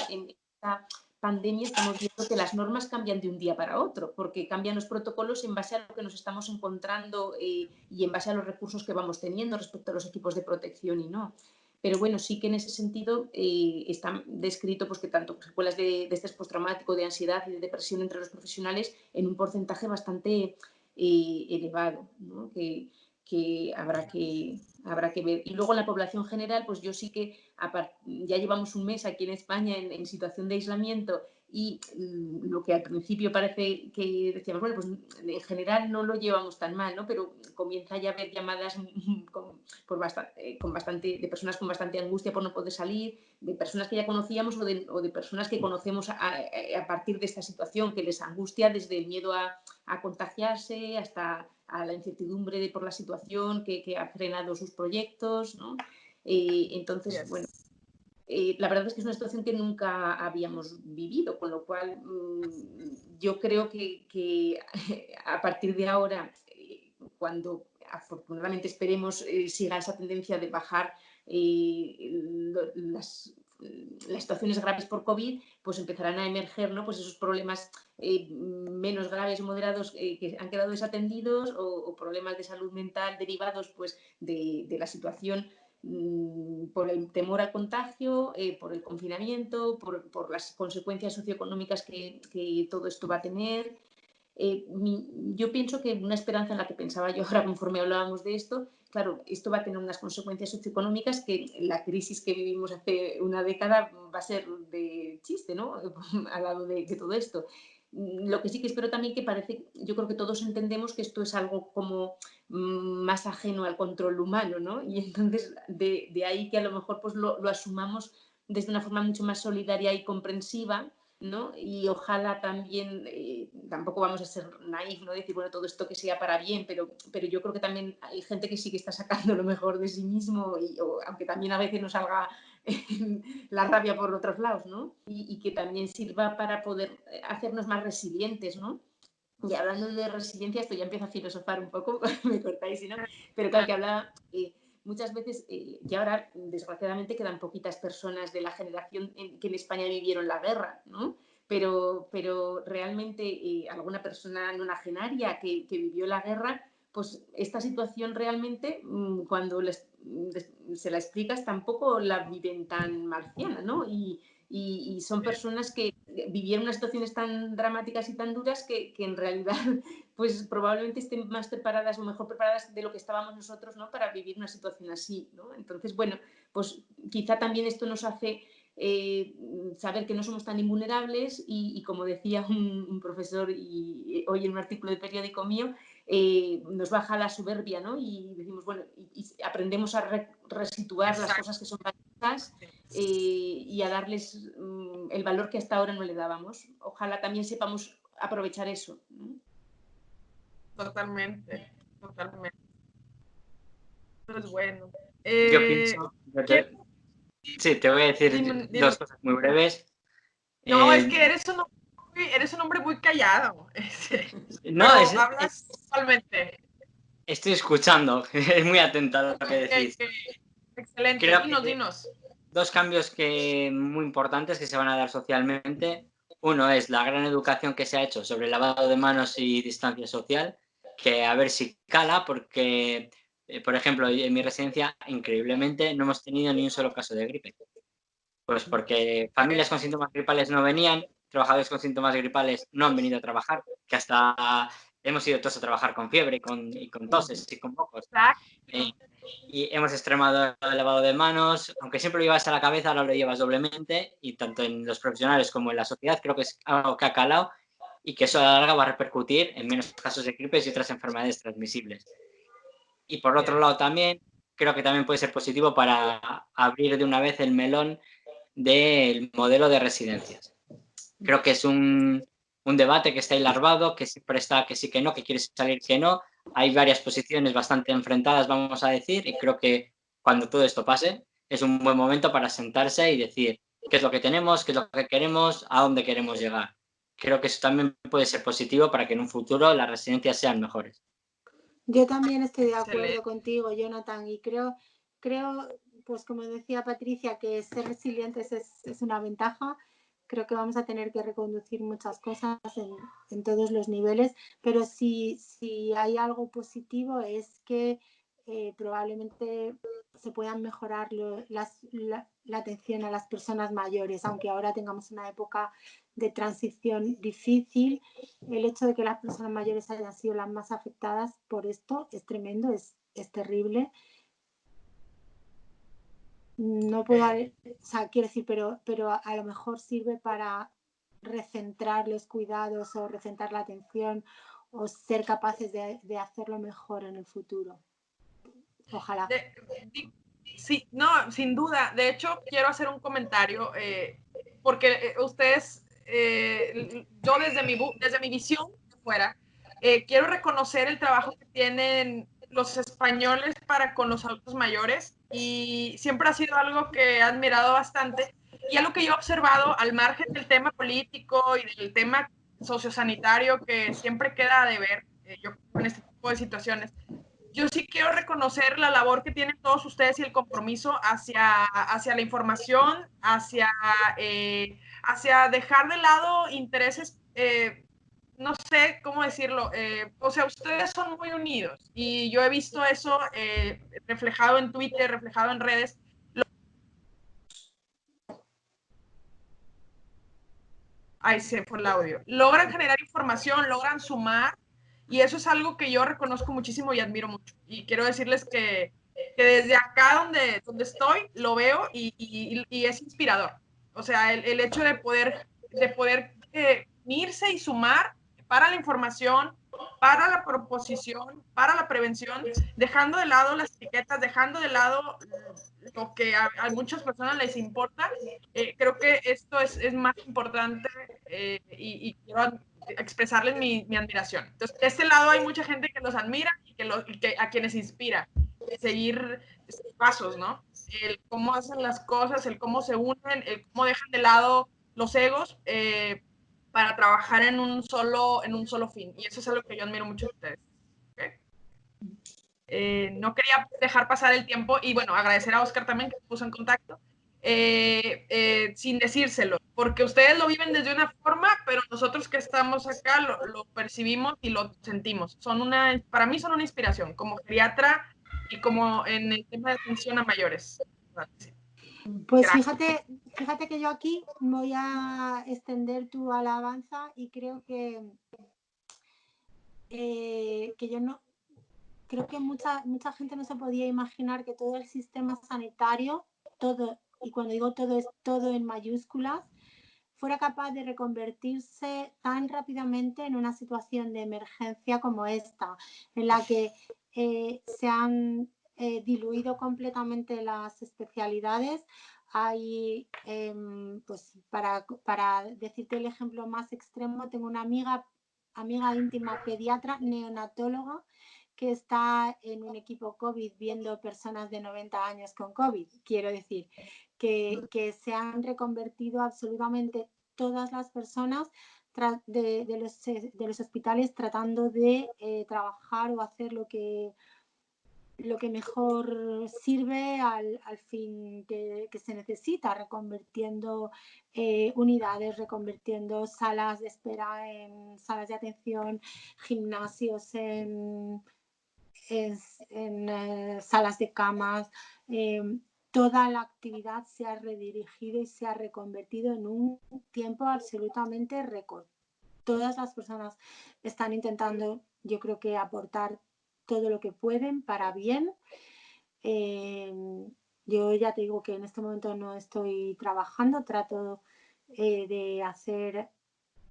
esta pandemia estamos viendo que las normas cambian de un día para otro, porque cambian los protocolos en base a lo que nos estamos encontrando y en base a los recursos que vamos teniendo respecto a los equipos de protección y no. Pero bueno, sí que en ese sentido está descrito pues, que tanto secuelas de estrés postraumático, de ansiedad y de depresión entre los profesionales en un porcentaje bastante elevado, ¿no? Que habrá que ver. Y luego en la población general, pues yo sí que ya llevamos un mes aquí en España en situación de aislamiento y lo que al principio parece que decíamos, bueno, pues en general no lo llevamos tan mal, ¿no? Pero comienza ya a haber llamadas de personas con bastante angustia por no poder salir, de personas que ya conocíamos o de personas que conocemos a partir de esta situación, que les angustia desde el miedo a contagiarse hasta a la incertidumbre por la situación que ha frenado sus proyectos, ¿no? Entonces, bueno, la verdad es que es una situación que nunca habíamos vivido, con lo cual yo creo que a partir de ahora, cuando afortunadamente esperemos siga esa tendencia de bajar las situaciones graves por COVID, pues empezarán a emerger, ¿no? Pues esos problemas menos graves o moderados que han quedado desatendidos o problemas de salud mental derivados pues, de la situación por el temor al contagio, por el confinamiento, por las consecuencias socioeconómicas que todo esto va a tener. Yo pienso que una esperanza en la que pensaba yo ahora conforme hablábamos de esto, claro, esto va a tener unas consecuencias socioeconómicas que la crisis que vivimos hace una década va a ser de chiste, ¿no? Al lado de todo esto. Lo que sí que espero también que parece, yo creo que todos entendemos que esto es algo como más ajeno al control humano, ¿no? Y entonces de ahí que a lo mejor pues lo asumamos desde una forma mucho más solidaria y comprensiva, ¿no? Y ojalá también, tampoco vamos a ser naif, ¿no? Decir, bueno, todo esto que sea para bien, pero yo creo que también hay gente que sí que está sacando lo mejor de sí mismo, aunque también a veces nos salga la rabia por otros lados, ¿no? Y que también sirva para poder hacernos más resilientes, ¿no? Y hablando de resiliencia, esto ya empieza a filosofar un poco, me cortáis, ¿no? Pero claro que hablaba, muchas veces, y ahora desgraciadamente quedan poquitas personas de la generación que en España vivieron la guerra, ¿no? Pero realmente alguna persona nonagenaria que vivió la guerra, pues esta situación realmente, cuando se la explicas, tampoco la viven tan marciana, ¿no? Y son personas que vivieron unas situaciones tan dramáticas y tan duras que en realidad pues probablemente estén más preparadas o mejor preparadas de lo que estábamos nosotros, ¿no? Para vivir una situación así, ¿no? Entonces, bueno, pues quizá también esto nos hace saber que no somos tan invulnerables y como decía un profesor hoy en un artículo de periódico mío, nos baja la soberbia, ¿no? Y decimos, bueno, y aprendemos a resituar las cosas que son valiosas y a darles el valor que hasta ahora no le dábamos. Ojalá también sepamos aprovechar eso, ¿no? Totalmente. Pues bueno. Yo pienso... Sí, te voy a decir dos cosas muy breves. No, es que eres un hombre muy callado. No, hablas totalmente. Estoy escuchando, es muy atenta a lo que decís. Excelente, dinos. Dos cambios muy importantes que se van a dar socialmente. Uno es la gran educación que se ha hecho sobre el lavado de manos y distancia social, que a ver si cala, porque, por ejemplo, en mi residencia, increíblemente, no hemos tenido ni un solo caso de gripe. Pues porque familias con síntomas gripales no venían, trabajadores con síntomas gripales no han venido a trabajar, que hasta hemos ido todos a trabajar con fiebre y con toses y con mocos. Y hemos extremado el lavado de manos, aunque siempre lo llevas a la cabeza, ahora lo llevas doblemente, y tanto en los profesionales como en la sociedad creo que es algo que ha calado y que eso a la larga va a repercutir en menos casos de gripes y otras enfermedades transmisibles. Y por otro lado también, creo que también puede ser positivo para abrir de una vez el melón del modelo de residencias. Creo que es un debate que está ahí larvado, que siempre está que sí, que no, que quiere salir, que no. Hay varias posiciones bastante enfrentadas, vamos a decir, y creo que cuando todo esto pase es un buen momento para sentarse y decir qué es lo que tenemos, qué es lo que queremos, a dónde queremos llegar. Creo que eso también puede ser positivo para que en un futuro las residencias sean mejores. Yo también estoy de acuerdo contigo, Jonathan, y creo, pues como decía Patricia, que ser resilientes es una ventaja, creo que vamos a tener que reconducir muchas cosas en todos los niveles, pero si hay algo positivo es que probablemente se puedan mejorar la atención a las personas mayores, aunque ahora tengamos una época de transición difícil. El hecho de que las personas mayores hayan sido las más afectadas por esto es tremendo, es terrible. No puedo, o sea, quiero decir, pero a lo mejor sirve para recentrar los cuidados o recentrar la atención o ser capaces de hacerlo mejor en el futuro. Ojalá. Sí, no, sin duda. De hecho, quiero hacer un comentario porque ustedes, yo desde mi visión de fuera, quiero reconocer el trabajo que tienen los españoles para con los adultos mayores y siempre ha sido algo que he admirado bastante y algo que yo he observado al margen del tema político y del tema sociosanitario que siempre queda a deber, yo en este tipo de situaciones. Yo sí quiero reconocer la labor que tienen todos ustedes y el compromiso hacia la información, hacia dejar de lado intereses, no sé cómo decirlo, o sea, ustedes son muy unidos y yo he visto eso reflejado en Twitter, reflejado en redes. Ahí se fue el audio. Logran generar información, logran sumar y eso es algo que yo reconozco muchísimo y admiro mucho. Y quiero decirles que desde acá donde estoy lo veo y es inspirador. O sea, el hecho de poder unirse y sumar para la información, para la proposición, para la prevención, dejando de lado las etiquetas, dejando de lado lo que a muchas personas les importa. Creo que esto es más importante y quiero expresarles mi admiración. Entonces, de este lado hay mucha gente que los admira y que a quienes inspira seguir estos pasos, ¿no? El cómo hacen las cosas, el cómo se unen, el cómo dejan de lado los egos para trabajar en un solo fin. Y eso es algo que yo admiro mucho de ustedes. ¿Okay? No quería dejar pasar el tiempo y bueno, agradecer a Oscar también que me puso en contacto. Sin decírselo, porque ustedes lo viven desde una forma, pero nosotros que estamos acá lo percibimos y lo sentimos. Para mí son una inspiración, como geriatra y como en el tema de atención a mayores. Pues fíjate que yo aquí voy a extender tu alabanza y creo que yo no, creo que mucha gente no se podía imaginar que todo el sistema sanitario, todo, y cuando digo todo es todo en mayúsculas, fuera capaz de reconvertirse tan rápidamente en una situación de emergencia como esta, en la que se han diluido completamente las especialidades. Hay, pues para decirte el ejemplo más extremo, tengo una amiga íntima pediatra, neonatóloga, que está en un equipo COVID viendo personas de 90 años con COVID. Quiero decir que se han reconvertido absolutamente todas las personas de los hospitales tratando de trabajar o hacer lo que mejor sirve al fin que se necesita, reconvirtiendo unidades, reconvirtiendo salas de espera en salas de atención, gimnasios en salas de camas. Toda la actividad se ha redirigido y se ha reconvertido en un tiempo absolutamente récord. Todas las personas están intentando, yo creo que aportar todo lo que pueden para bien. Yo ya te digo que en este momento no estoy trabajando, trato de hacer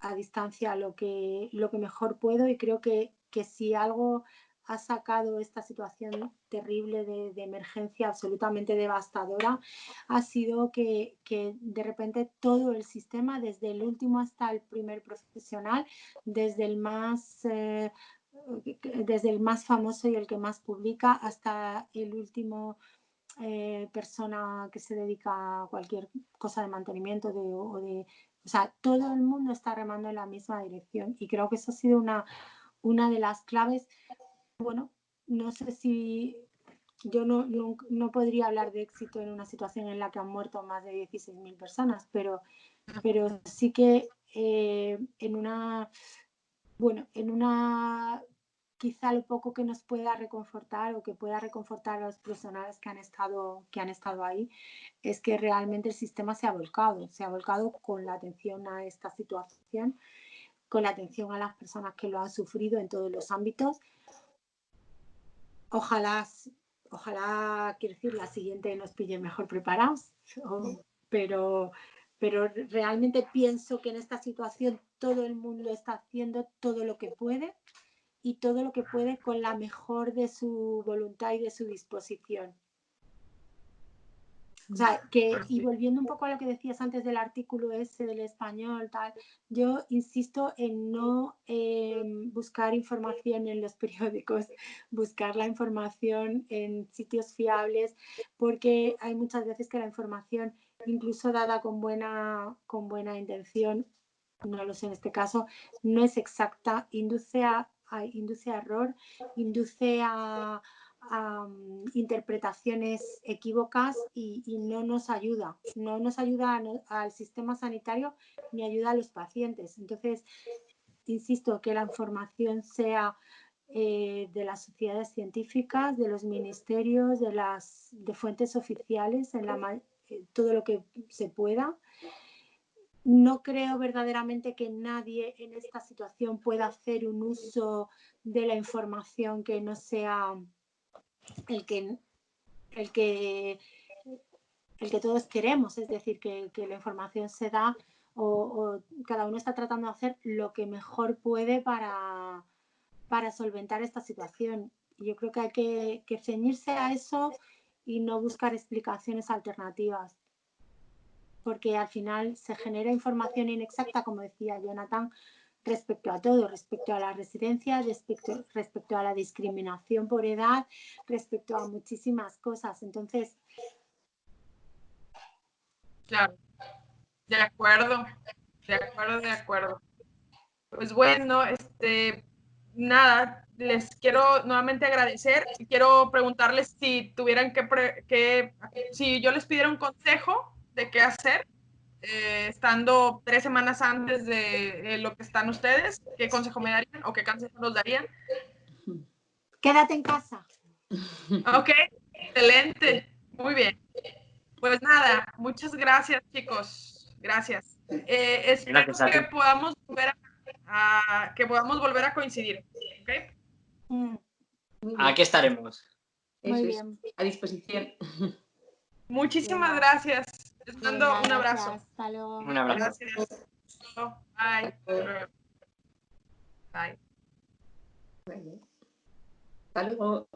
a distancia lo que mejor puedo y creo que si algo ha sacado esta situación terrible de emergencia absolutamente devastadora ha sido que de repente todo el sistema, desde el último hasta el primer profesional, desde el más famoso y el que más publica hasta el último persona que se dedica a cualquier cosa de mantenimiento o sea, todo el mundo está remando en la misma dirección y creo que eso ha sido una de las claves. Bueno, no sé si yo no podría hablar de éxito en una situación en la que han muerto más de 16.000 personas, pero sí que en una quizá lo poco que nos pueda reconfortar o que pueda reconfortar a los profesionales que han estado ahí, es que realmente el sistema se ha volcado con la atención a esta situación, con la atención a las personas que lo han sufrido en todos los ámbitos. Ojalá, quiero decir, la siguiente nos pille mejor preparados, pero realmente pienso que en esta situación todo el mundo está haciendo todo lo que puede y todo lo que puede con la mejor de su voluntad y de su disposición. O sea, y volviendo un poco a lo que decías antes del artículo ese del español, tal, yo insisto en no buscar información en los periódicos, buscar la información en sitios fiables, porque hay muchas veces que la información, incluso dada con buena intención, no lo sé en este caso, no es exacta, induce a error, induce a interpretaciones equívocas y no nos ayuda al sistema sanitario ni ayuda a los pacientes. Entonces, insisto, que la información sea de las sociedades científicas, de los ministerios, de fuentes oficiales, todo lo que se pueda. No creo verdaderamente que nadie en esta situación pueda hacer un uso de la información que no sea el que todos queremos, es decir, que la información se da o cada uno está tratando de hacer lo que mejor puede para solventar esta situación. Y yo creo que hay que ceñirse a eso y no buscar explicaciones alternativas, porque al final se genera información inexacta, como decía Jonathan, respecto a todo, respecto a la residencia, respecto a la discriminación por edad, respecto a muchísimas cosas. Entonces, claro, de acuerdo. Pues bueno, nada, les quiero nuevamente agradecer y quiero preguntarles si tuvieran si yo les pidiera un consejo de qué hacer, estando 3 semanas antes de lo que están ustedes, ¿qué consejo me darían o qué consejo nos darían? Quédate en casa. Ok, excelente, muy bien. Pues nada, muchas gracias, chicos. Gracias. Espero que podamos volver a coincidir. ¿Okay? Aquí estaremos. Muy bien. A disposición. Muchísimas gracias. Les mando un abrazo. Hasta luego. Un abrazo. Gracias. Bye. Bye. Hasta luego.